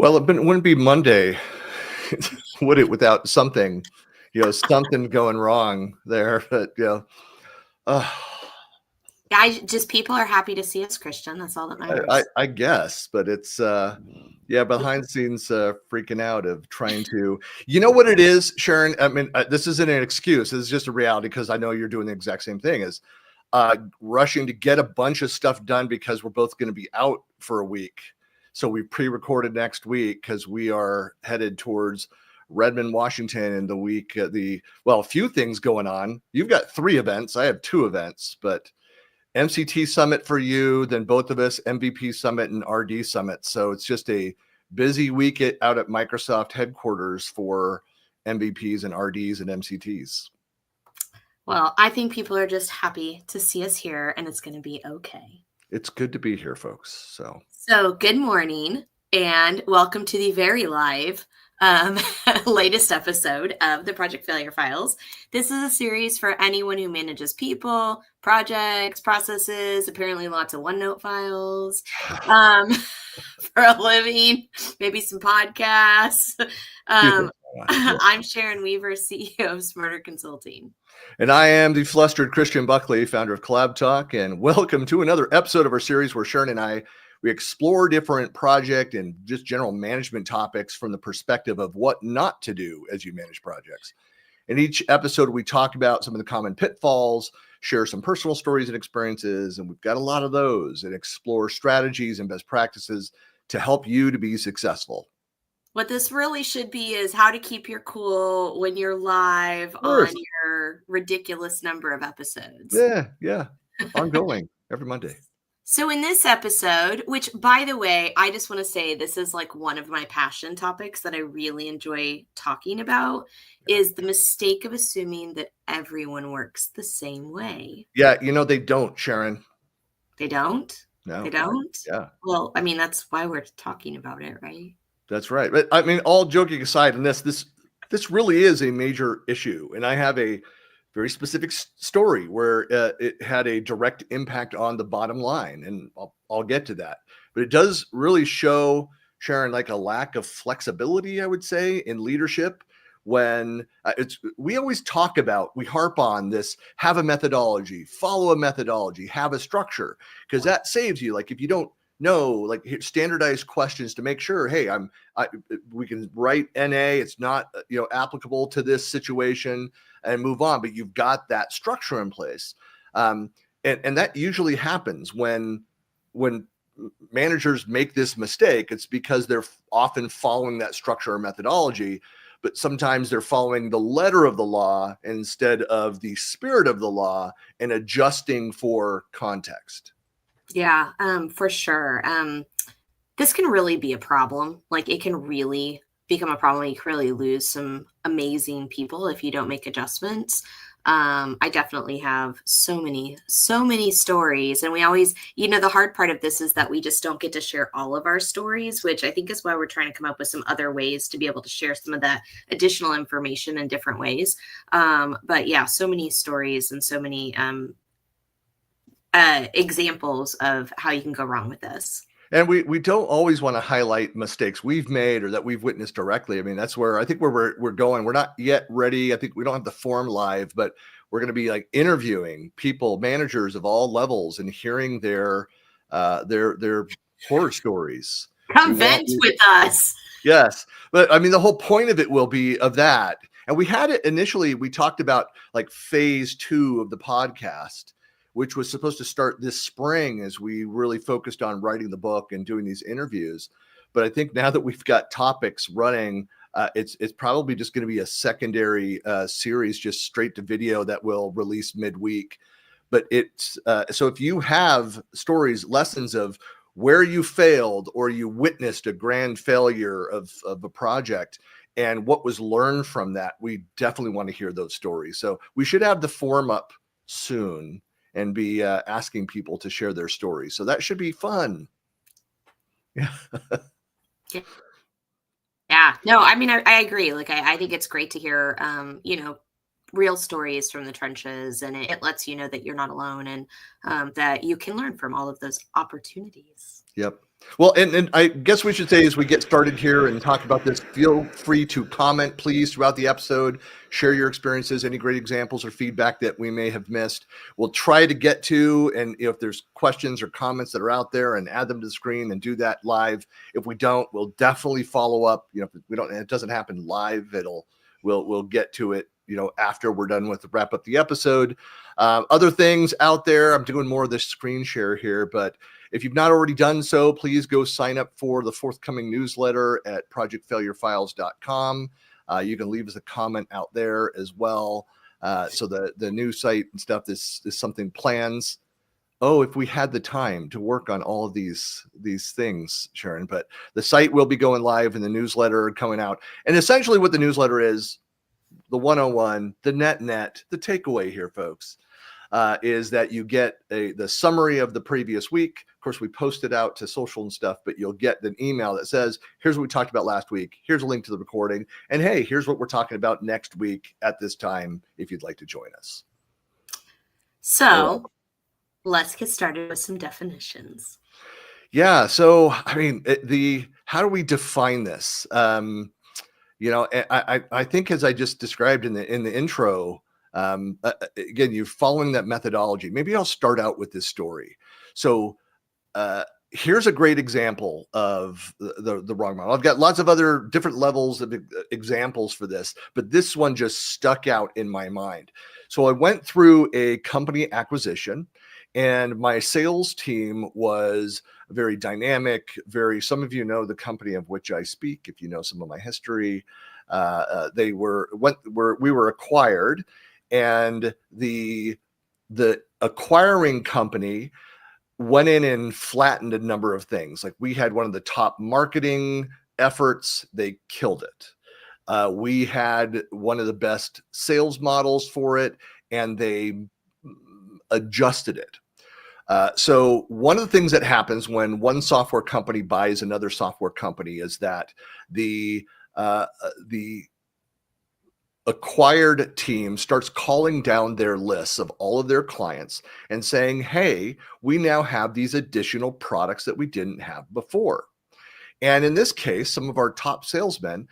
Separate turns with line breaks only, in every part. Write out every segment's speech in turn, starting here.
Well, wouldn't be Monday, would it, without something, something going wrong there. But uh,
Just people are happy to see us, Christian. That's all that matters.
I guess, but it's behind the scenes freaking out of trying to, what it is, Sharon. I mean, this isn't an excuse. This is just a reality because I know you're doing the exact same thing as rushing to get a bunch of stuff done because we're both going to be out for a week. So we pre-recorded next week because we are headed towards Redmond, Washington in the week. A few things going on. You've got 3 events. I have 2 events, but MCT Summit for you, then both of us, MVP Summit and RD Summit. So it's just a busy week out at Microsoft headquarters for MVPs and RDs and MCTs.
Well, I think people are just happy to see us here, and it's going to be okay.
It's good to be here, folks.
So good morning, and welcome to the very live latest episode of the Project Failure Files. This is a series for anyone who manages people, projects, processes, apparently lots of OneNote files for a living, maybe some podcasts. I'm Sharon Weaver, CEO of Smarter Consulting.
And I am the flustered Christian Buckley, founder of Collab Talk, and welcome to another episode of our series where Sharon and we explore different project and just general management topics from the perspective of what not to do as you manage projects. In each episode, we talk about some of the common pitfalls, share some personal stories and experiences, and we've got a lot of those, and explore strategies and best practices to help you to be successful.
What this really should be is how to keep your cool when you're live on your ridiculous number of episodes.
Yeah. Ongoing every Monday.
So in this episode, which by the way, I just want to say this is like one of my passion topics that I really enjoy talking about, is the mistake of assuming that everyone works the same way.
Yeah, they don't, Sharon.
They don't?
No.
They don't?
Yeah.
Well, I mean, that's why we're talking about it, right?
That's right. But I mean, all joking aside, and this really is a major issue. And I have a very specific story where it had a direct impact on the bottom line. And I'll get to that. But it does really show, Sharon, like a lack of flexibility, I would say, in leadership when we always we harp on this, have a methodology, follow a methodology, have a structure, because that saves you. Like if you don't know, like standardized questions to make sure, hey, we can write NA, it's not applicable to this situation, and move on. But you've got that structure in place, and that usually happens when managers make this mistake. It's because they're often following that structure or methodology, but sometimes they're following the letter of the law instead of the spirit of the law and adjusting for context.
Yeah, for sure. This can really be a problem. Like it can really become a problem. You can really lose some amazing people if you don't make adjustments. I definitely have so many stories, and we always, the hard part of this is that we just don't get to share all of our stories, which I think is why we're trying to come up with some other ways to be able to share some of that additional information in different ways. But yeah, so many stories and so many examples of how you can go wrong with this.
And we don't always want to highlight mistakes we've made or that we've witnessed directly. I mean, that's where I think we're going. We're not yet ready. I think we don't have the form live, but we're going to be like interviewing people, managers of all levels, and hearing their horror stories.
Come vent with us.
Yes. But I mean, the whole point of it will be of that. And we had it initially, we talked about like phase 2 of the podcast, which was supposed to start this spring as we really focused on writing the book and doing these interviews. But I think now that we've got topics running, it's probably just going to be a secondary series, just straight to video that will release midweek. But it's so if you have stories, lessons of where you failed or you witnessed a grand failure of a project and what was learned from that, we definitely want to hear those stories. So we should have the form up soon and be asking people to share their stories. So that should be fun.
Yeah. Yeah. No, I mean, I agree. Like, I think it's great to hear, real stories from the trenches, and it lets you know that you're not alone and that you can learn from all of those opportunities.
Yep. Well, and I guess we should say as we get started here and talk about this, feel free to comment, please, throughout the episode. Share your experiences, any great examples or feedback that we may have missed. We'll try to get to, and if there's questions or comments that are out there, and add them to the screen and do that live. If we don't, we'll definitely follow up. If we don't, it doesn't happen live. We'll get to it, after we're done with wrap up the episode. Other things out there, I'm doing more of this screen share here, but if you've not already done so, please go sign up for the forthcoming newsletter at projectfailurefiles.com. You can leave us a comment out there as well. So the new site and stuff is something plans. Oh, if we had the time to work on all of these things, Sharon, but the site will be going live and the newsletter coming out. And essentially what the newsletter is, the 101, the net, the takeaway here, folks, is that you get the summary of the previous week. Of course, we post it out to social and stuff, but you'll get an email that says, here's what we talked about last week. Here's a link to the recording. And hey, here's what we're talking about next week at this time, if you'd like to join us.
So let's get started with some definitions.
Yeah. So, I mean, how do we define this? I think as I just described in the intro, again, you're following that methodology. Maybe I'll start out with this story. So here's a great example of the wrong model. I've got lots of other different levels of examples for this, but this one just stuck out in my mind. So I went through a company acquisition, and my sales team was very dynamic, some of you know the company of which I speak, if you know some of my history. We were acquired, and the acquiring company went in and flattened a number of things. Like, we had one of the top marketing efforts, they killed it. We had one of the best sales models for it, and they adjusted it. So one of the things that happens when one software company buys another software company is that the acquired team starts calling down their lists of all of their clients and saying, hey, we now have these additional products that we didn't have before. And in this case, some of our top salesmen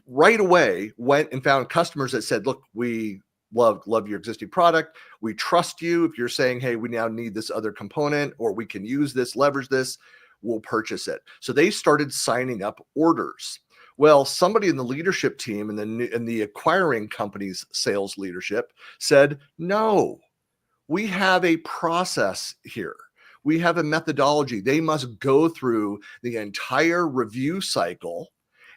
right away went and found customers that said, look, we love your existing product. We trust you. If you're saying, hey, we now need this other component, or we can use this, leverage this, we'll purchase it. So they started signing up orders. Well, somebody in the leadership team and the acquiring company's sales leadership said, no, we have a process here. We have a methodology. They must go through the entire review cycle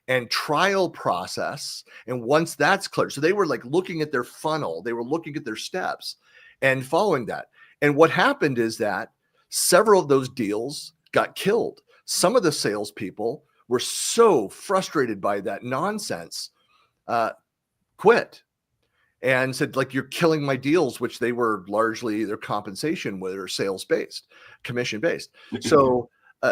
and trial process. And once that's clear, so they were like looking at their funnel, they were looking at their steps and following that. And what happened is that several of those deals got killed. Some of the salespeople were so frustrated by that nonsense, quit and said, like, you're killing my deals, which they were largely their compensation were sales based, commission based. So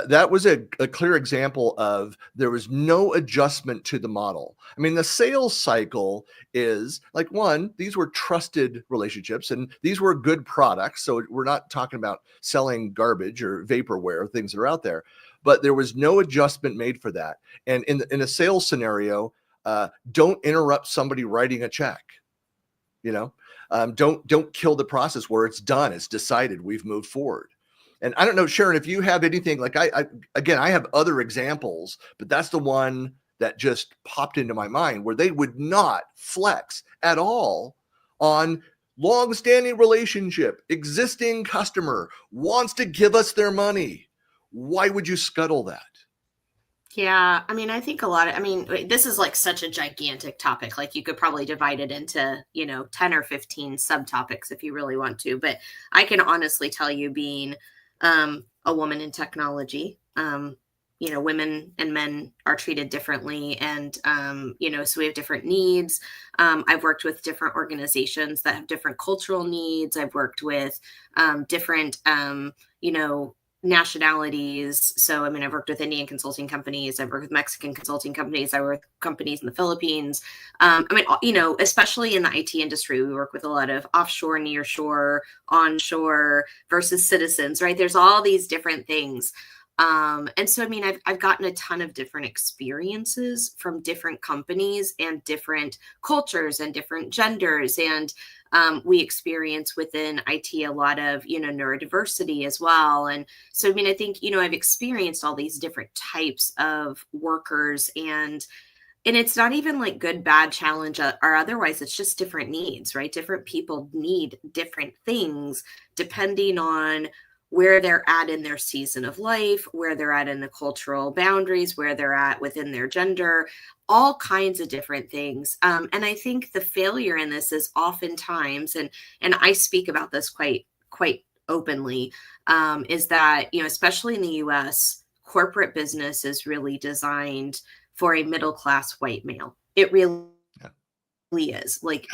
that was a clear example of there was no adjustment to the model. I mean, the sales cycle is like, these were trusted relationships and these were good products. So we're not talking about selling garbage or vaporware, things that are out there, but there was no adjustment made for that. And in a sales scenario, don't interrupt somebody writing a check. Don't kill the process where it's done. It's decided. We've moved forward. And I don't know, Sharon, if you have anything like I have other examples, but that's the one that just popped into my mind where they would not flex at all on long-standing relationship, existing customer wants to give us their money. Why would you scuttle that?
Yeah, I mean, I think this is like such a gigantic topic. Like, you could probably divide it into, 10 or 15 subtopics if you really want to. But I can honestly tell you, being a woman in technology, women and men are treated differently. And, so we have different needs. I've worked with different organizations that have different cultural needs. I've worked with different, nationalities. So, I've worked with Indian consulting companies. I've worked with Mexican consulting companies. I work with companies in the Philippines. Especially in the IT industry, we work with a lot of offshore, nearshore, onshore versus citizens, right? There's all these different things. And so, I mean, I've gotten a ton of different experiences from different companies and different cultures and different genders. And we experience within IT a lot of, neurodiversity as well. And so, I mean, I think, I've experienced all these different types of workers, and it's not even like good, bad, challenge, or otherwise. It's just different needs, right? Different people need different things depending on where they're at in their season of life, where they're at in the cultural boundaries, where they're at within their gender, all kinds of different things. And I think the failure in this is oftentimes, and I speak about this quite openly, is that, especially in the US, corporate business is really designed for a middle-class white male. It really is. Like,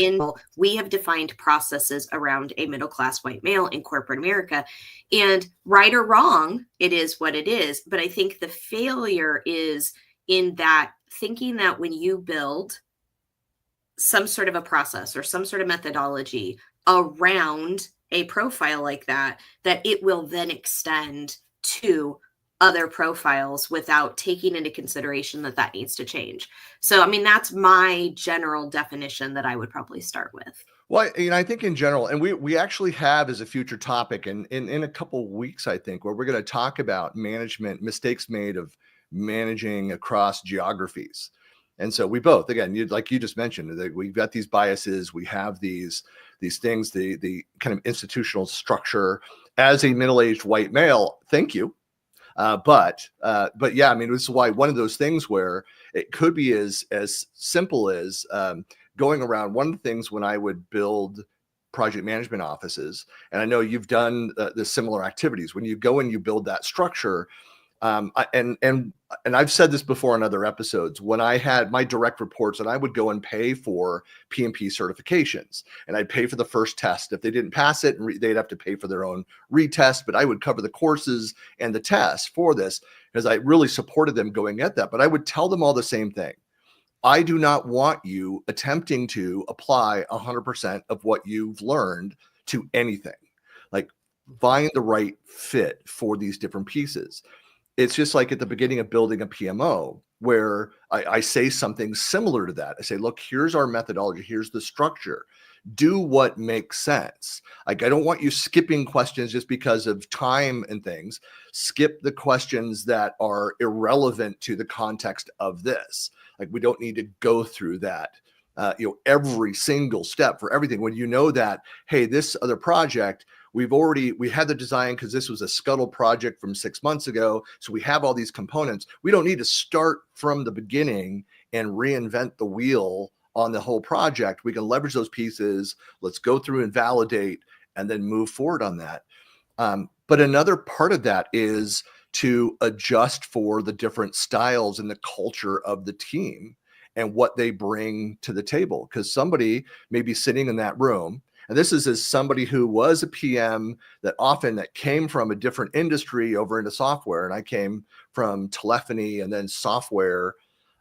we have defined processes around a middle-class white male in corporate America, and right or wrong, it is what it is. But I think the failure is in that thinking that when you build some sort of a process or some sort of methodology around a profile like that, that it will then extend to other profiles without taking into consideration that needs to change. So, I mean, that's my general definition that I would probably start with.
Well, I think in general, and we actually have as a future topic, and in a couple of weeks, I think, where we're going to talk about mistakes made of managing across geographies. And so we both, again, like you just mentioned, that we've got these biases, we have these things, the kind of institutional structure as a middle-aged white male. Thank you. But yeah, I mean, this is why one of those things where it could be as simple as going around. One of the things when I would build project management offices, and I know you've done the similar activities, when you go and you build that structure, and I've said this before in other episodes, when I had my direct reports, and I would go and pay for PMP certifications, and I'd pay for the first test. If they didn't pass it, they'd have to pay for their own retest, but I would cover the courses and the tests for this because I really supported them going at that. But I would tell them all the same thing. I do not want you attempting to apply 100% of what you've learned to anything. Like, find the right fit for these different pieces. It's just like at the beginning of building a PMO, where I say something similar to that. I say, look, here's our methodology. Here's the structure. Do what makes sense. Like, I don't want you skipping questions just because of time and things. Skip the questions that are irrelevant to the context of this. Like, we don't need to go through that, every single step for everything. When you know that, hey, this other project, we had the design because this was a scuttle project from 6 months ago. So we have all these components. We don't need to start from the beginning and reinvent the wheel on the whole project. We can leverage those pieces. Let's go through and validate and then move forward on that. But another part of that is to adjust for the different styles and the culture of the team and what they bring to the table. Because somebody may be sitting in that room, and this is as somebody who was a PM that came from a different industry over into software. And I came from telephony and then software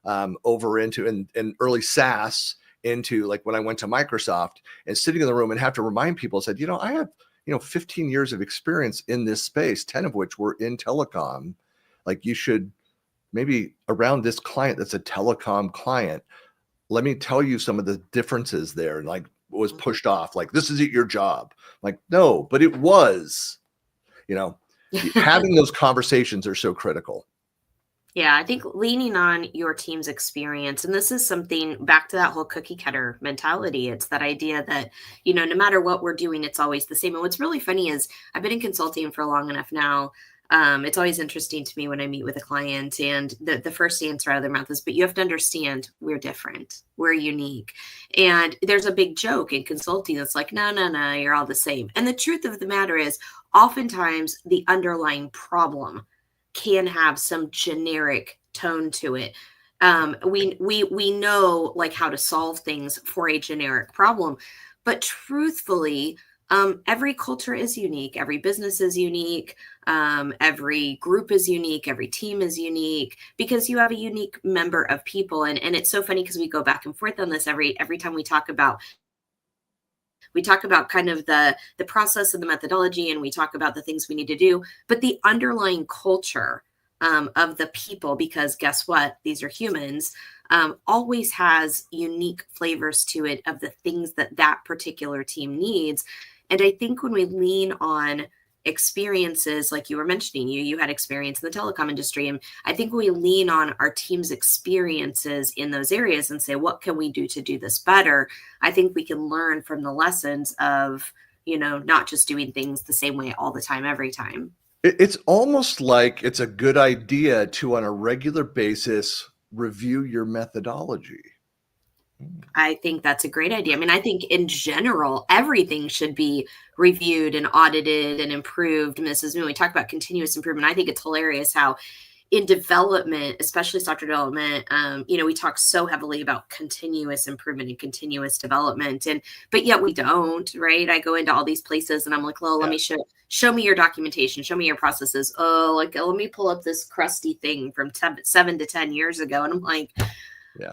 over into and early SaaS into, like, when I went to Microsoft, and sitting in the room and have to remind people, said, I have 15 years of experience in this space, 10 of which were in telecom. Like, you should maybe around this client that's a telecom client, let me tell you some of the differences there. And like, was pushed off, like, this isn't your job. Like, no, but it was, having those conversations are so critical.
Yeah, I think leaning on your team's experience, and this is something back to that whole cookie cutter mentality. It's that idea that, no matter what we're doing, it's always the same. And what's really funny is I've been in consulting for long enough now. It's always interesting to me when I meet with a client, and the first answer out of their mouth is, but you have to understand, we're different, we're unique. And there's a big joke in consulting that's like, no, you're all the same. And the truth of the matter is, oftentimes the underlying problem can have some generic tone to it. We know, like, how to solve things for a generic problem, but truthfully, every culture is unique. Every business is unique. Every group is unique. Every team is unique, because you have a unique member of people. And it's so funny because we go back and forth on this every time we talk about kind of the process and the methodology, and we talk about the things we need to do, but the underlying culture of the people, because guess what? These are humans, always has unique flavors to it of the things that that particular team needs. And I think when we lean on experiences, like you were mentioning, you had experience in the telecom industry, and I think when we lean on our team's experiences in those areas and say, what can we do to do this better? I think we can learn from the lessons of, not just doing things the same way all the time, every time.
It's almost like it's a good idea to, on a regular basis, review your methodology.
I think that's a great idea. I mean, I think in general, everything should be reviewed and audited and improved. And this is when we talk about continuous improvement. I think it's hilarious how in development, especially software development, we talk so heavily about continuous improvement and continuous development, but yet we don't, right? I go into all these places and I'm like, well, let me show me your documentation, show me your processes. Oh, like, let me pull up this crusty thing from 7 to 10 years ago. And I'm like,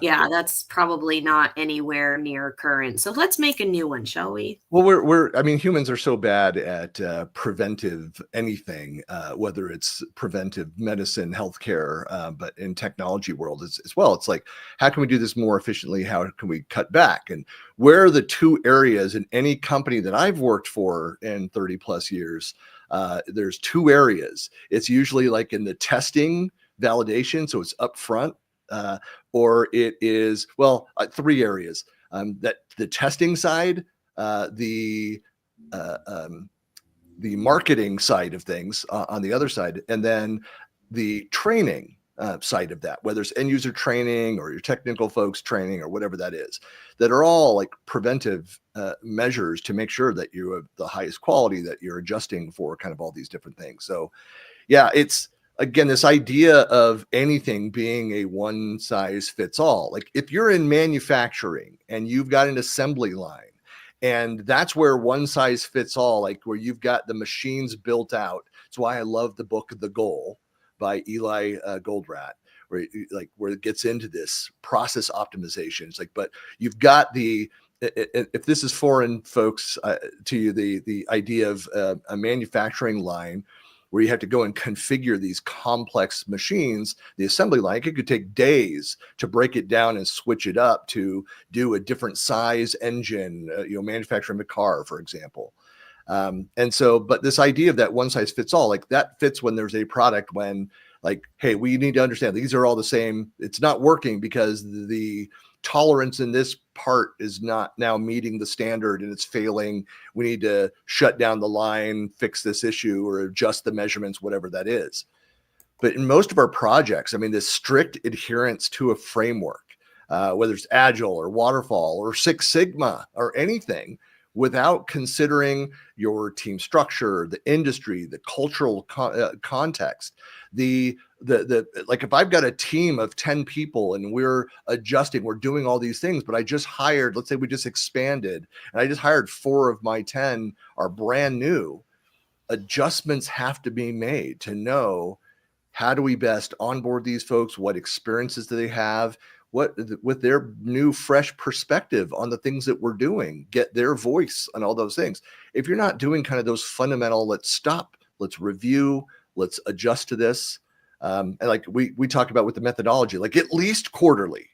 yeah, that's probably not anywhere near current. So let's make a new one, shall we?
Well, humans are so bad at preventive anything, whether it's preventive medicine, healthcare, but in technology world as well. It's like, how can we do this more efficiently? How can we cut back? And where are the two areas in any company that I've worked for in 30 plus years? There's two areas. It's usually like in the testing validation. So it's upfront. Or it is, three areas, that the testing side, the marketing side of things on the other side, and then the training side of that, whether it's end user training or your technical folks training or whatever that is, that are all like preventive measures to make sure that you have the highest quality, that you're adjusting for kind of all these different things. So yeah, it's, again, this idea of anything being a one size fits all. Like if you're in manufacturing and you've got an assembly line, and that's where one size fits all, like where you've got the machines built out. That's why I love the book The Goal by Eli Goldratt, where it gets into this process optimization. It's like, but you've got if this is foreign folks to you, the idea of a manufacturing line where you have to go and configure these complex machines, the assembly line, it could take days to break it down and switch it up to do a different size engine, manufacturing a car, for example. But this idea of that one size fits all, like that fits when there's a product when like, hey, we need to understand these are all the same. It's not working because the tolerance in this part is not now meeting the standard and it's failing. We need to shut down the line, fix this issue, or adjust the measurements, whatever that is. But in most of our projects, this strict adherence to a framework, whether it's Agile or Waterfall or Six Sigma or anything, without considering your team structure, the industry, the cultural context, like if I've got a team of 10 people and we're adjusting, we're doing all these things, but I just hired, let's say we just expanded and I just hired 4 of my 10 are brand new, adjustments have to be made to know how do we best onboard these folks? What experiences do they have? What with their new fresh perspective on the things that we're doing, get their voice on all those things. If you're not doing kind of those fundamental, let's stop, let's review, let's adjust to this. And like we talk about with the methodology, like at least quarterly,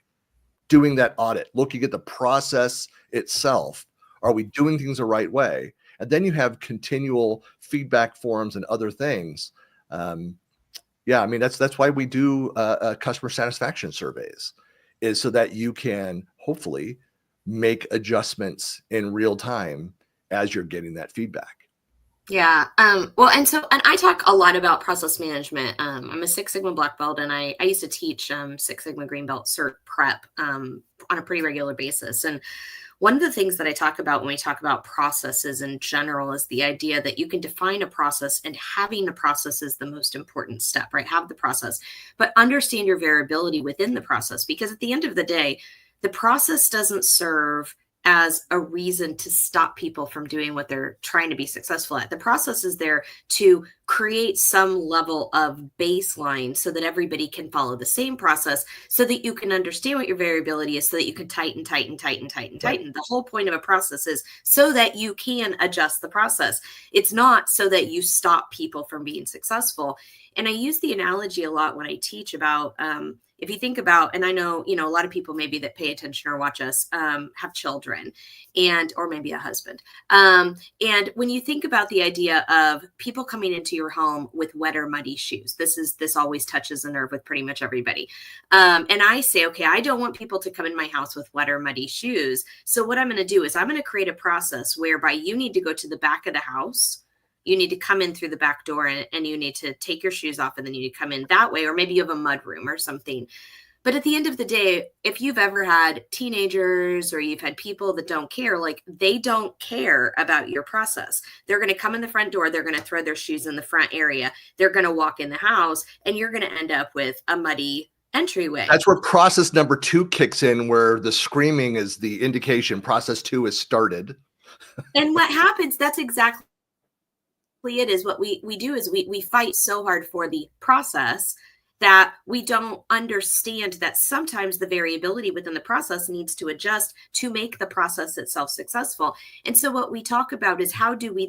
doing that audit, looking at the process itself. Are we doing things the right way? And then you have continual feedback forums and other things. That's why we do customer satisfaction surveys, is so that you can hopefully make adjustments in real time as you're getting that feedback.
Yeah. And I talk a lot about process management. I'm a Six Sigma black belt, and I used to teach Six Sigma green belt cert prep on a pretty regular basis. And one of the things that I talk about when we talk about processes in general is the idea that you can define a process, and having the process is the most important step, right? Have the process, but understand your variability within the process, because at the end of the day, the process doesn't serve as a reason to stop people from doing what they're trying to be successful at. The process is there to create some level of baseline so that everybody can follow the same process, so that you can understand what your variability is, so that you can tighten. Right. The whole point of a process is so that you can adjust the process. It's not so that you stop people from being successful. And I use the analogy a lot when I teach about, if you think about, and I know, a lot of people maybe that pay attention or watch us have children or maybe a husband. And when you think about the idea of people coming into your home with wet or muddy shoes, this always touches a nerve with pretty much everybody. And I say, okay, I don't want people to come in my house with wet or muddy shoes. So what I'm going to do is I'm going to create a process whereby you need to go to the back of the house. You need to come in through the back door and you need to take your shoes off and then you need to come in that way, or maybe you have a mud room or something. But at the end of the day, if you've ever had teenagers or you've had people that don't care, like they don't care about your process. They're going to come in the front door. They're going to throw their shoes in the front area. They're going to walk in the house and you're going to end up with a muddy entryway.
That's where process number 2 kicks in, where the screaming is the indication process 2 is started.
And what happens, that's exactly it is. What we do is we fight so hard for the process that we don't understand that sometimes the variability within the process needs to adjust to make the process itself successful. And so what we talk about is how do we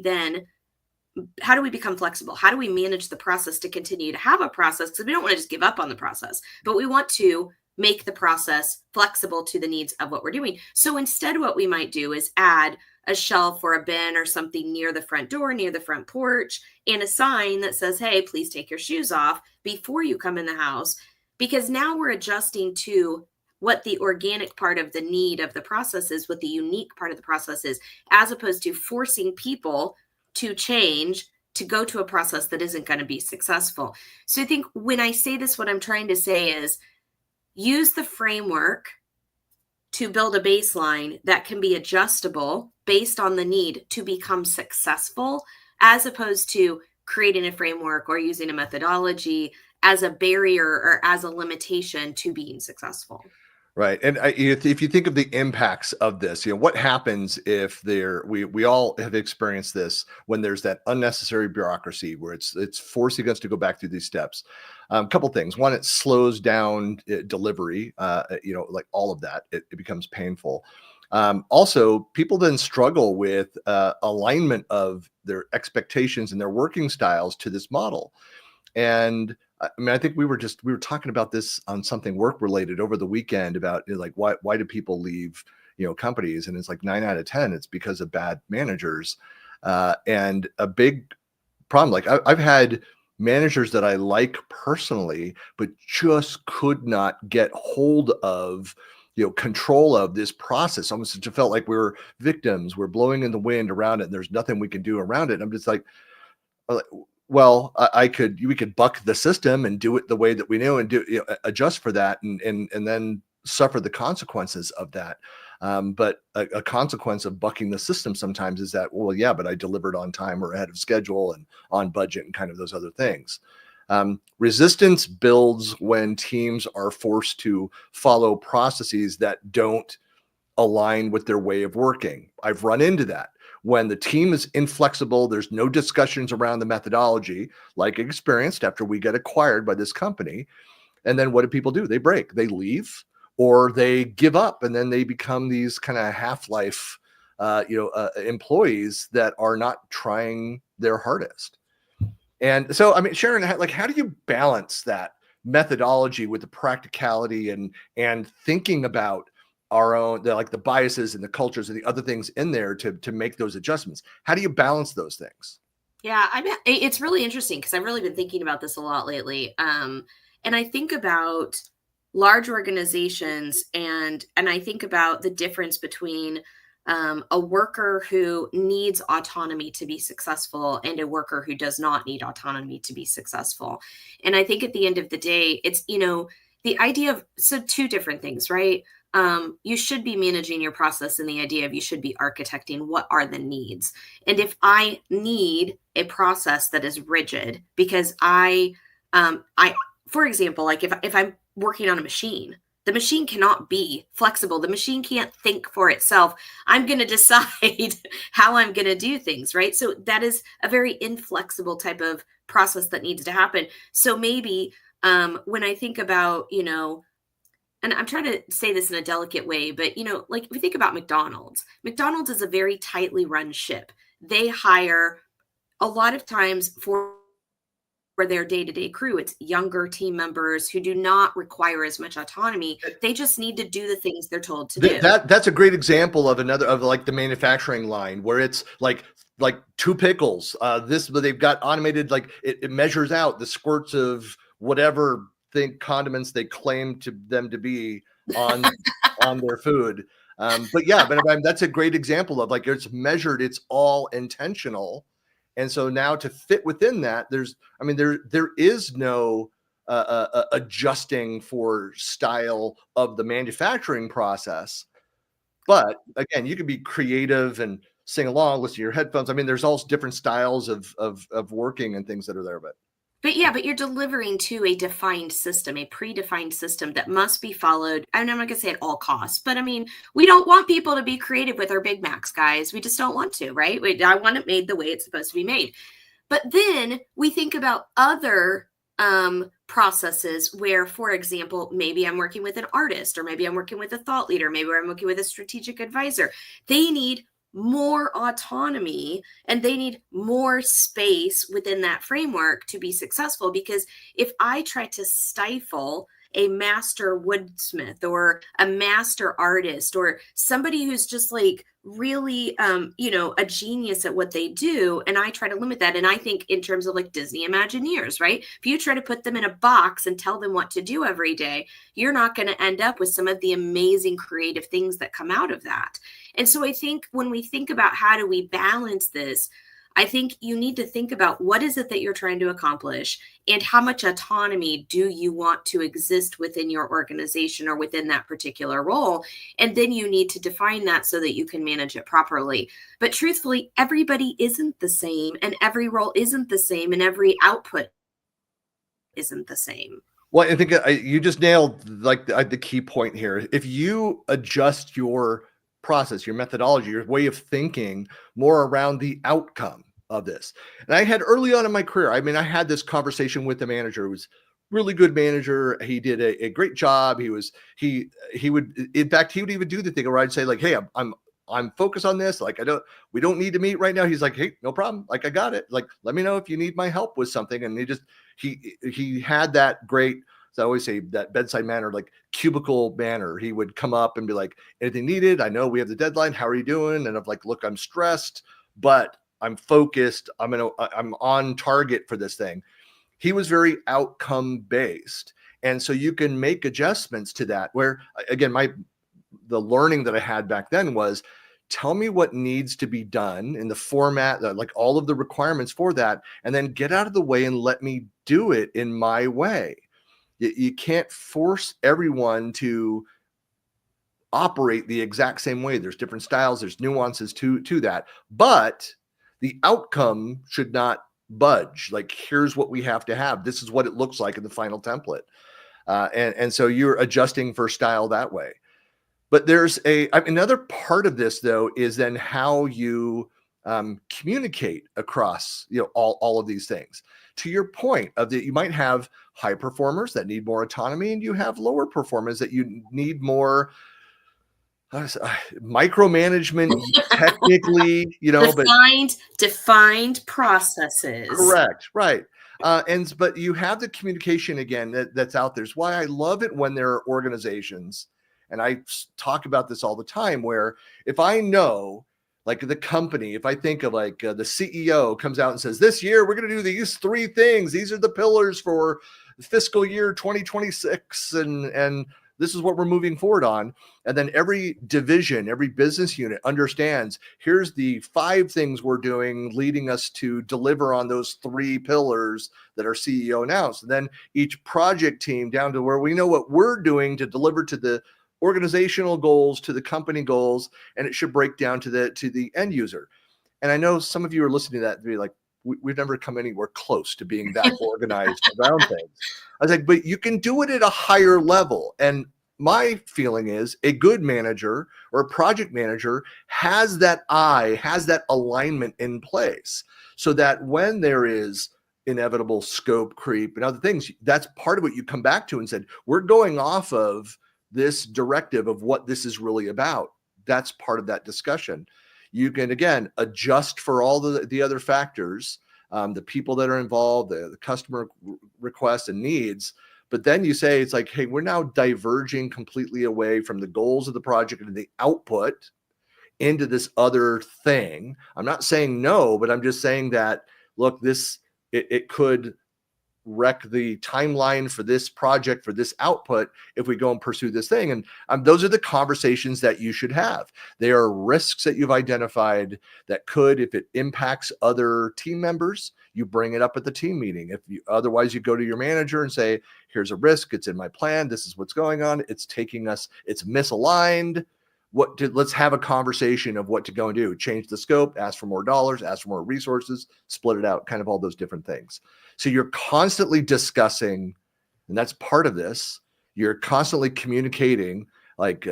become flexible? How do we manage the process to continue to have a process? Because we don't want to just give up on the process, but we want to make the process flexible to the needs of what we're doing. So instead, what we might do is add a shelf or a bin or something near the front door, near the front porch, and a sign that says, hey, please take your shoes off before you come in the house. Because now we're adjusting to what the organic part of the need of the process is, what the unique part of the process is, as opposed to forcing people to change to go to a process that isn't going to be successful. So I think when I say this, what I'm trying to say is use the framework to build a baseline that can be adjustable based on the need to become successful, as opposed to creating a framework or using a methodology as a barrier or as a limitation to being successful.
Right. And if you think of the impacts of this, what happens if we all have experienced this when there's that unnecessary bureaucracy where it's forcing us to go back through these steps. A couple things. One, it slows down delivery, like all of that, it becomes painful. Also, people then struggle with alignment of their expectations and their working styles to this model. And I mean, I think we were talking about this on something work related over the weekend about like why do people leave companies, and it's like 9 out of 10 it's because of bad managers, and a big problem. Like I've had managers that I like personally, but just could not get hold of control of this process. Almost it felt like we were victims. We're blowing in the wind around it, and there's nothing we can do around it. And I'm just like, well, we could buck the system and do it the way that we know and do adjust for that and then suffer the consequences of that. But a consequence of bucking the system sometimes is that, well, yeah, but I delivered on time or ahead of schedule and on budget and kind of those other things. Resistance builds when teams are forced to follow processes that don't align with their way of working. I've run into that. When the team is inflexible, there's no discussions around the methodology, like experienced after we get acquired by this company. And then what do people do? They break, they leave, or they give up, and then they become these kind of half-life, employees that are not trying their hardest. And so, I mean, Sharon, how do you balance that methodology with the practicality and thinking about our own, the biases and the cultures and the other things in there to make those adjustments? How do you balance those things?
Yeah, I mean, it's really interesting because I've really been thinking about this a lot lately. And I think about large organizations and I think about the difference between a worker who needs autonomy to be successful and a worker who does not need autonomy to be successful. And I think at the end of the day, it's, the idea of, so two different things, right? You should be managing your process, and the idea of you should be architecting what are the needs. And if I need a process that is rigid because for example, like if I'm working on a machine The machine cannot be flexible. The machine can't think for itself. I'm going to decide how I'm going to do things, right? So that is a very inflexible type of process that needs to happen. So maybe when I think about, and I'm trying to say this in a delicate way, but, like if we think about McDonald's is a very tightly run ship. They hire a lot of times for their day-to-day crew, it's younger team members who do not require as much autonomy. They just need to do the things they're told to do.
That's a great example of like the manufacturing line where it's like 2 pickles. They've got automated, like it measures out the squirts of whatever condiments they claim to them to be on their food. But that's a great example of like it's measured, it's all intentional. And so now to fit within that, there is no adjusting for style of the manufacturing process. But again, you can be creative and sing along, listen to your headphones. There's all different styles of working and things that are there.
But you're delivering to a defined system, a predefined system that must be followed. I'm not going to say at all costs, but we don't want people to be creative with our Big Macs, guys. We just don't want to, right? I want it made the way it's supposed to be made. But then we think about other processes where, for example, maybe I'm working with an artist, or maybe I'm working with a thought leader, maybe I'm working with a strategic advisor. They need more autonomy and they need more space within that framework to be successful. Because if I try to stifle a master woodsmith or a master artist or somebody who's just like really, a genius at what they do, and I try to limit that, and I think in terms of like Disney Imagineers, right? If you try to put them in a box and tell them what to do every day, you're not going to end up with some of the amazing creative things that come out of that. And so I think when we think about how do we balance this, I think you need to think about what is it that you're trying to accomplish and how much autonomy do you want to exist within your organization or within that particular role. And then you need to define that so that you can manage it properly. But truthfully, everybody isn't the same, and every role isn't the same, and every output isn't the same.
Well, I think you just nailed like the key point here. If you adjust your process, your methodology, your way of thinking more around the outcome of this. And I had early on in my career, I had this conversation with the manager who was really good manager. He did a great job. He would even do the thing where I'd say like, hey, I'm focused on this. Like, we don't need to meet right now. He's like, hey, no problem. Like, I got it. Like, let me know if you need my help with something. And he had that great, as I always say, that bedside manner, like cubicle manner. He would come up and be like, anything needed? I know we have the deadline. How are you doing? And I'm like, look, I'm stressed, but I'm focused. I'm on target for this thing. He was very outcome based. And so you can make adjustments to that, where again, the learning that I had back then was, tell me what needs to be done in the format, like all of the requirements for that, and then get out of the way and let me do it in my way. You can't force everyone to operate the exact same way. There's different styles, there's nuances to that, but the outcome should not budge. Like, here's what we have to have. This is what it looks like in the final template. And so you're adjusting for style that way. But there's another part of this, though, is then how you communicate across, all of these things. To your point of that, you might have high performers that need more autonomy, and you have lower performers that you need more micromanagement, technically,
defined processes.
Correct, right. But you have the communication again that's out there. It's why I love it when there are organizations, and I talk about this all the time, where if I know, like the company, if I think of like the CEO comes out and says, this year we're going to do these 3 things. These are the pillars for fiscal year 2026. And this is what we're moving forward on. And then every division, every business unit understands, here's the 5 things we're doing leading us to deliver on those 3 pillars that our CEO announced. And then each project team down to where we know what we're doing to deliver to the organizational goals, to the company goals, and it should break down to the end user. And I know some of you are listening to that and be like, we've never come anywhere close to being that organized around things. I was like, but you can do it at a higher level. And my feeling is a good manager or a project manager has that alignment in place, so that when there is inevitable scope creep and other things, that's part of what you come back to and said, we're going off of this directive of what this is really about. That's part of that discussion. You can, again, adjust for all the other factors, the people that are involved, the customer requests and needs. But then you say, it's like, hey, we're now diverging completely away from the goals of the project and the output into this other thing. I'm not saying no, but I'm just saying that, look, it could wreck the timeline for this project, for this output, if we go and pursue this thing. And those are the conversations that you should have. There are risks that you've identified that could, if it impacts other team members, you bring it up at the team meeting. Otherwise, you go to your manager and say, here's a risk, it's in my plan, this is what's going on, it's misaligned. Let's have a conversation of what to go and do. Change the scope, ask for more dollars, ask for more resources, split it out, kind of all those different things. So you're constantly discussing, and that's part of this. You're constantly communicating. Like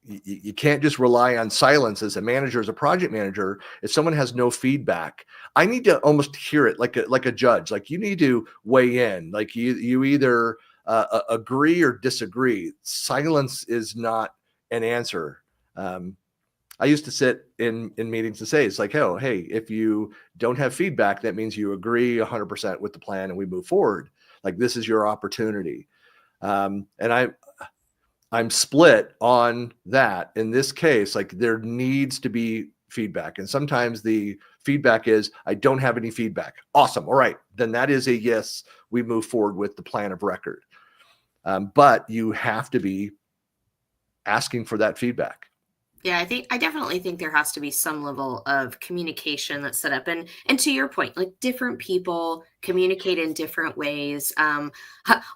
you can't just rely on silence as a manager, as a project manager. If someone has no feedback, I need to almost hear it like a judge. Like you need to weigh in. Like you either agree or disagree. Silence is not an answer. I used to sit in meetings and say, it's like, oh, hey, if you don't have feedback, that means you agree 100% with the plan and we move forward. Like, this is your opportunity. And I'm split on that. In this case, like, there needs to be feedback. And sometimes the feedback is, I don't have any feedback. Awesome. All right. Then that is a yes. We move forward with the plan of record. But you have to be asking for that feedback.
Yeah, I definitely think there has to be some level of communication that's set up. And to your point, like, different people communicate in different ways.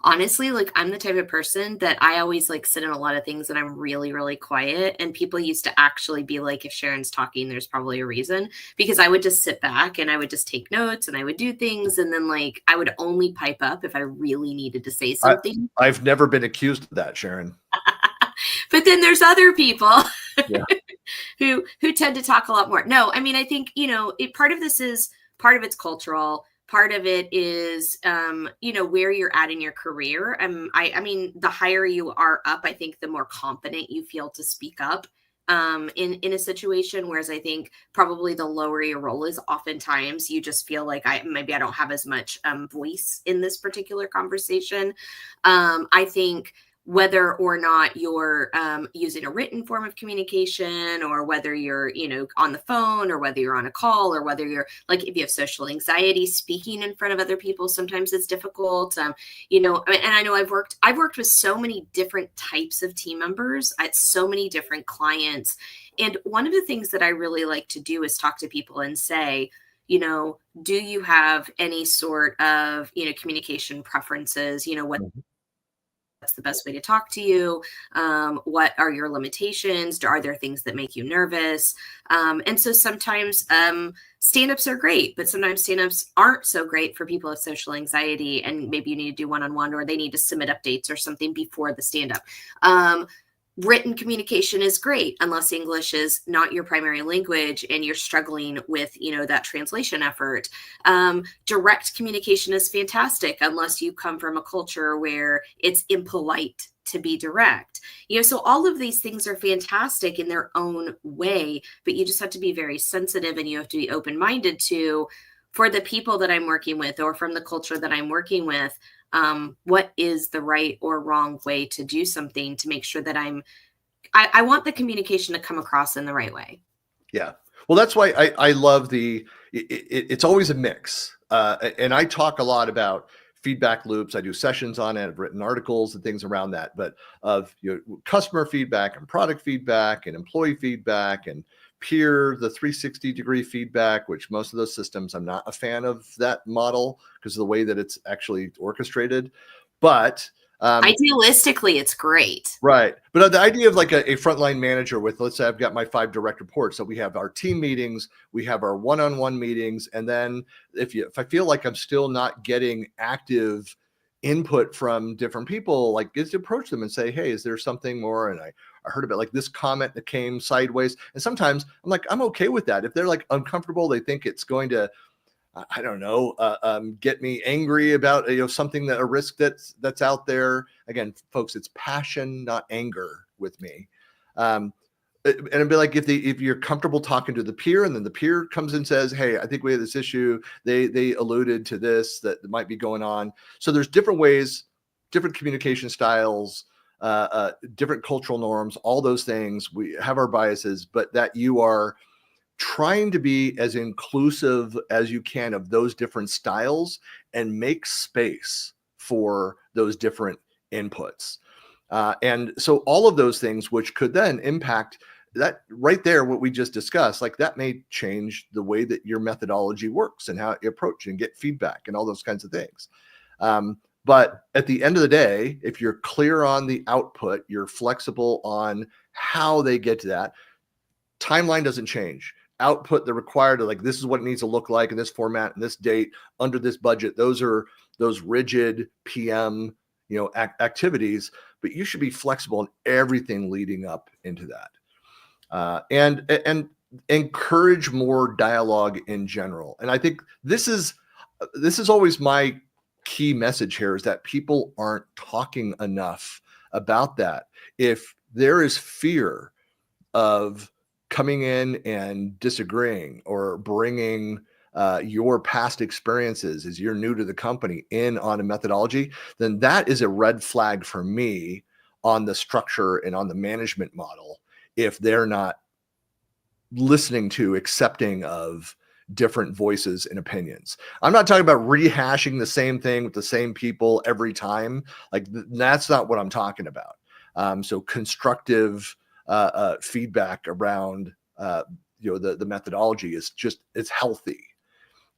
Honestly, like, I'm the type of person that I always like sit in a lot of things and I'm really, really quiet. And people used to actually be like, if Sharon's talking, there's probably a reason, because I would just sit back and I would just take notes and I would do things. And then, like, I would only pipe up if I really needed to say something.
I've never been accused of that, Sharon.
But then there's other people
yeah.
who tend to talk a lot more. No, I mean, I think, part of it's cultural. Part of it is, where you're at in your career. I mean, the higher you are up, I think the more confident you feel to speak up in a situation. Whereas I think probably the lower your role is, oftentimes you just feel like I don't have as much voice in this particular conversation. I think whether or not you're using a written form of communication, or whether you're, on the phone, or whether you're on a call, or whether you're, like, if you have social anxiety, speaking in front of other people, sometimes it's difficult. And I know I've worked with so many different types of team members at so many different clients. And one of the things that I really like to do is talk to people and say, do you have any sort of, communication preferences? What's the best way to talk to you? What are your limitations? Are there things that make you nervous? And so sometimes stand-ups are great, but sometimes stand-ups aren't so great for people with social anxiety, and maybe you need to do one-on-one, or they need to submit updates or something before the stand-up. Written communication is great unless English is not your primary language and you're struggling with, that translation effort. Direct communication is fantastic unless you come from a culture where it's impolite to be direct. So all of these things are fantastic in their own way, but you just have to be very sensitive, and you have to be open-minded to, for the people that I'm working with, or from the culture that I'm working with, what is the right or wrong way to do something, to make sure that I want the communication to come across in the right way.
Yeah. Well, that's why I love it's always a mix. And I talk a lot about feedback loops. I do sessions on it. I've written articles and things around that, but of customer feedback and product feedback and employee feedback and the 360-degree feedback, which most of those systems, I'm not a fan of that model because of the way that it's actually orchestrated. But
idealistically, it's great.
Right. But the idea of like a frontline manager with, let's say I've got my 5 direct reports. So we have our team meetings, we have our one-on-one meetings. And then if I feel like I'm still not getting active input from different people, like is to approach them and say, hey, is there something more? And I heard about like this comment that came sideways. And sometimes I'm like, I'm okay with that. If they're like uncomfortable, they think it's going to, I don't know, get me angry about something, that a risk that's out there. Again, folks, it's passion, not anger with me. And it'd be like if you're comfortable talking to the peer, and then the peer comes and says, hey, I think we have this issue. They alluded to this that might be going on. So there's different ways, different communication styles, different cultural norms, all those things. We have our biases, but that you are trying to be as inclusive as you can of those different styles and make space for those different inputs. And so all of those things, which could then impact that right there, what we just discussed, like that may change the way that your methodology works and how you approach and get feedback and all those kinds of things. But at the end of the day, if you're clear on the output, you're flexible on how they get to that, timeline doesn't change. Output, the required, like this is what it needs to look like in this format, in this date, under this budget. Those are those rigid PM, activities, but you should be flexible in everything leading up into that. And encourage more dialogue in general. And I think this is always my key message here, is that people aren't talking enough about that. If there is fear of coming in and disagreeing or bringing your past experiences as you're new to the company in on a methodology, then that is a red flag for me on the structure and on the management model, if they're not listening to, accepting of different voices and opinions. I'm not talking about rehashing the same thing with the same people every time. Like that's not what I'm talking about. So constructive feedback around the methodology is just, it's healthy.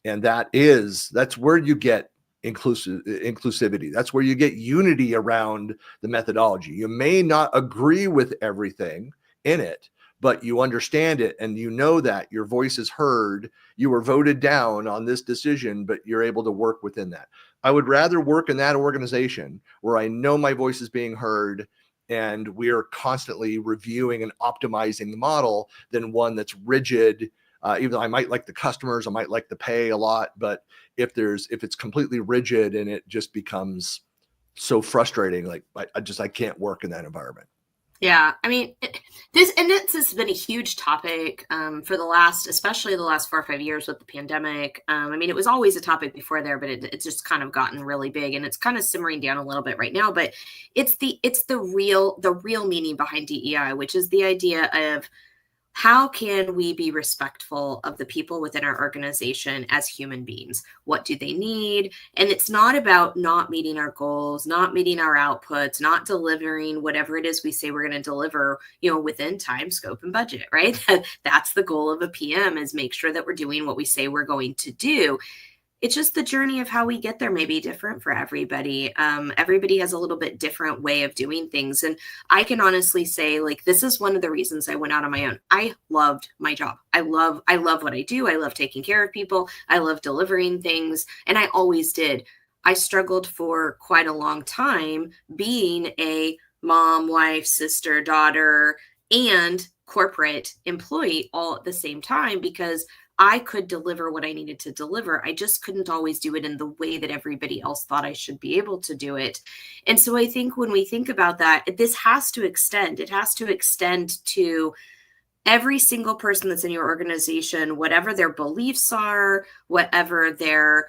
And that's where you get inclusivity. That's where you get unity around the methodology. You may not agree with everything in it, but you understand it, and you know that your voice is heard. You were voted down on this decision, but you're able to work within that. I would rather work in that organization where I know my voice is being heard and we're constantly reviewing and optimizing the model than one that's rigid. Even though I might like the customers, I might like the pay a lot, but if it's completely rigid and it just becomes so frustrating, like I can't work in that environment.
Yeah, I mean, this has been a huge topic for especially the last 4 or 5 years with the pandemic. I mean, it was always a topic before there, but it's just kind of gotten really big, and it's kind of simmering down a little bit right now. But it's the real meaning behind DEI, which is the idea of how can we be respectful of the people within our organization as human beings? What do they need? And it's not about not meeting our goals, not meeting our outputs, not delivering whatever it is we say we're going to deliver, within time, scope, and budget, right? That's the goal of a PM, is make sure that we're doing what we say we're going to do. It's just the journey of how we get there may be different for everybody. Everybody has a little bit different way of doing things. And I can honestly say, like, this is one of the reasons I went out on my own. I loved my job. I love what I do. I love taking care of people. I love delivering things. And I always did. I struggled for quite a long time being a mom, wife, sister, daughter, and corporate employee all at the same time, because I could deliver what I needed to deliver. I just couldn't always do it in the way that everybody else thought I should be able to do it. And so I think when we think about that, this has to extend. It has to extend to every single person that's in your organization, whatever their beliefs are, whatever their,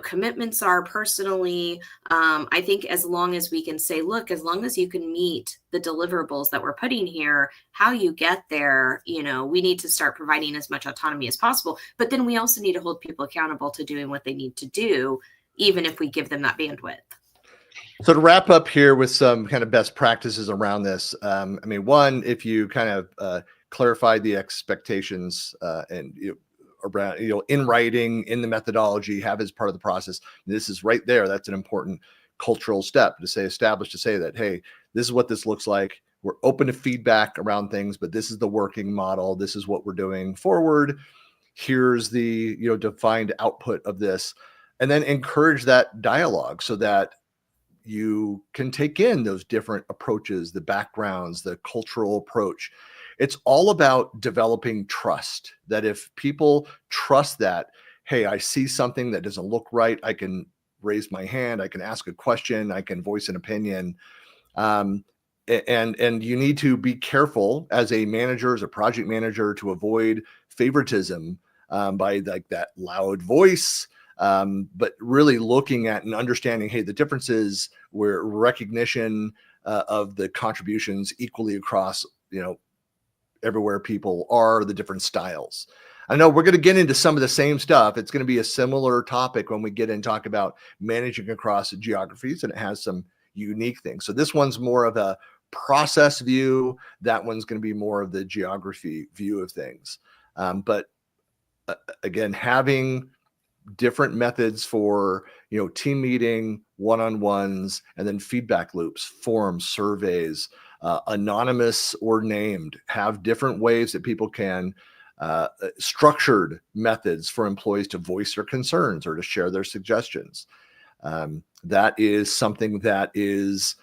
commitments are personally. I think as long as we can say, look, as long as you can meet the deliverables that we're putting here, how you get there, we need to start providing as much autonomy as possible. But then we also need to hold people accountable to doing what they need to do, even if we give them that bandwidth.
So to wrap up here with some kind of best practices around this, one, if you kind of clarify the expectations and around in writing, in the methodology, have as part of the process. This is right there. That's an important cultural step to say that, hey, this is what this looks like. We're open to feedback around things, but this is the working model. This is what we're doing forward. Here's the defined output of this, and then encourage that dialogue so that you can take in those different approaches, the backgrounds, the cultural approach. It's all about developing trust, that if people trust that, hey, I see something that doesn't look right, I can raise my hand, I can ask a question, I can voice an opinion. And you need to be careful as a manager, as a project manager, to avoid favoritism by like that loud voice, but really looking at and understanding, hey, the differences where recognition of the contributions equally across, everywhere people are, the different styles. I know we're going to get into some of the same stuff. It's going to be a similar topic when we get in and talk about managing across geographies, and it has some unique things. So this one's more of a process view. That one's going to be more of the geography view of things. But again, having different methods for, team meeting, one-on-ones, and then feedback loops, forums, surveys, anonymous or named, have different ways that people can structured methods for employees to voice their concerns or to share their suggestions. That is something that is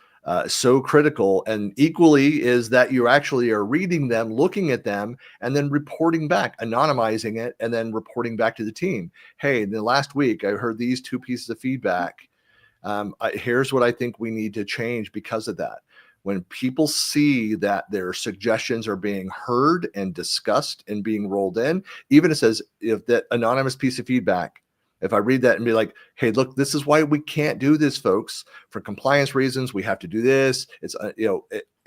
so critical, and equally is that you actually are reading them, looking at them, and then reporting back, anonymizing it, and then reporting back to the team. Hey, in the last week, I heard these 2 pieces of feedback. Here's what I think we need to change because of that. When people see that their suggestions are being heard and discussed and being rolled in, even it says, if that anonymous piece of feedback, if I read that and be like, hey, look, this is why we can't do this, folks. For compliance reasons, we have to do this. It's,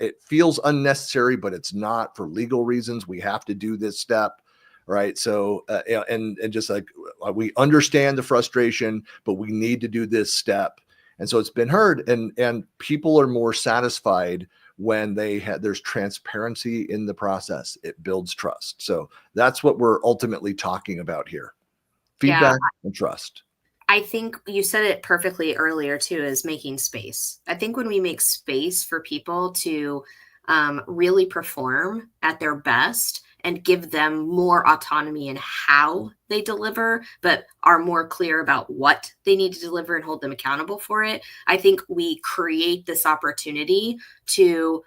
it feels unnecessary, but it's not. For legal reasons, we have to do this step. Right. So, and just like, we understand the frustration, but we need to do this step. And so it's been heard, and people are more satisfied when there's transparency in the process. It builds trust. So that's what we're ultimately talking about here. Feedback and trust.
I think you said it perfectly earlier too, is making space. I think when we make space for people to really perform at their best and give them more autonomy in how they deliver, but are more clear about what they need to deliver and hold them accountable for it, I think we create this opportunity to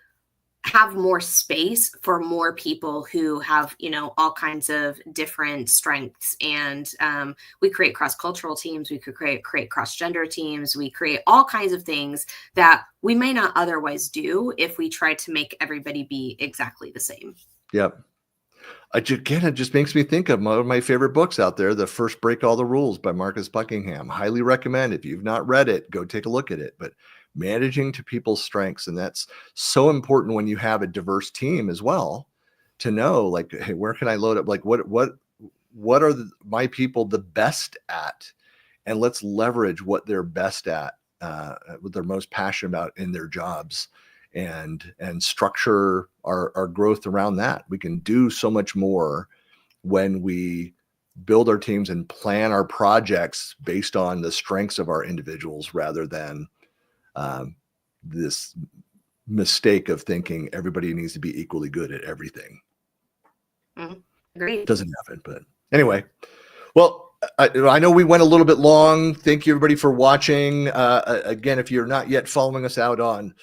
have more space for more people who have, all kinds of different strengths. And we create cross-cultural teams. We could create cross-gender teams. We create all kinds of things that we may not otherwise do if we try to make everybody be exactly the same.
Yep. Again, it just makes me think of one of my favorite books out there, The First Break All the Rules by Marcus Buckingham. Highly recommend. If you've not read it, go take a look at it. But managing to people's strengths, and that's so important when you have a diverse team as well, to know, like, hey, where can I load up? Like, what are my people the best at? And let's leverage what they're best at, what they're most passionate about in their jobs, and structure our growth around that. We can do so much more when we build our teams and plan our projects based on the strengths of our individuals, rather than this mistake of thinking everybody needs to be equally good at everything.
Great.
Doesn't happen. But anyway, well, I know we went a little bit long. Thank you, everybody, for watching. Again, if you're not yet following us out on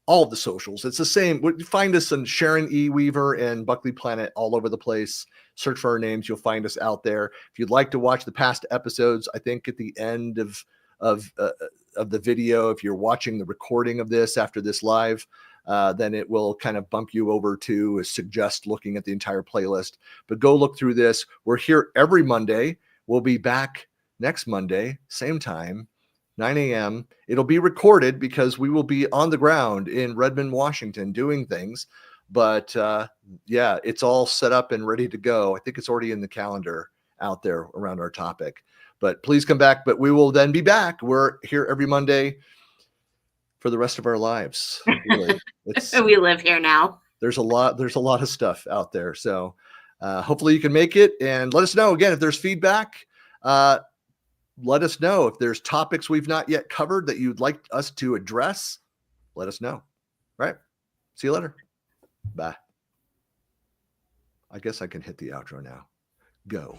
all of the socials, it's the same. Find us on Sharon E. Weaver and Buckley Planet all over the place. Search for our names. You'll find us out there. If you'd like to watch the past episodes, I think at the end of the video, if you're watching the recording of this after this live, then it will kind of bump you over to suggest looking at the entire playlist. But go look through this. We're here every Monday. We'll be back next Monday, same time, 9 a.m. It'll be recorded because we will be on the ground in Redmond, Washington, doing things. But yeah, it's all set up and ready to go. I think it's already in the calendar out there around our topic. But please come back. But we will then be back. We're here every Monday for the rest of our lives. Really.
We live here now.
There's a lot of stuff out there. So hopefully you can make it, and let us know. Again, if there's feedback, let us know. If there's topics we've not yet covered that you'd like us to address, let us know. All right. See you later. Bye. I guess I can hit the outro now. Go.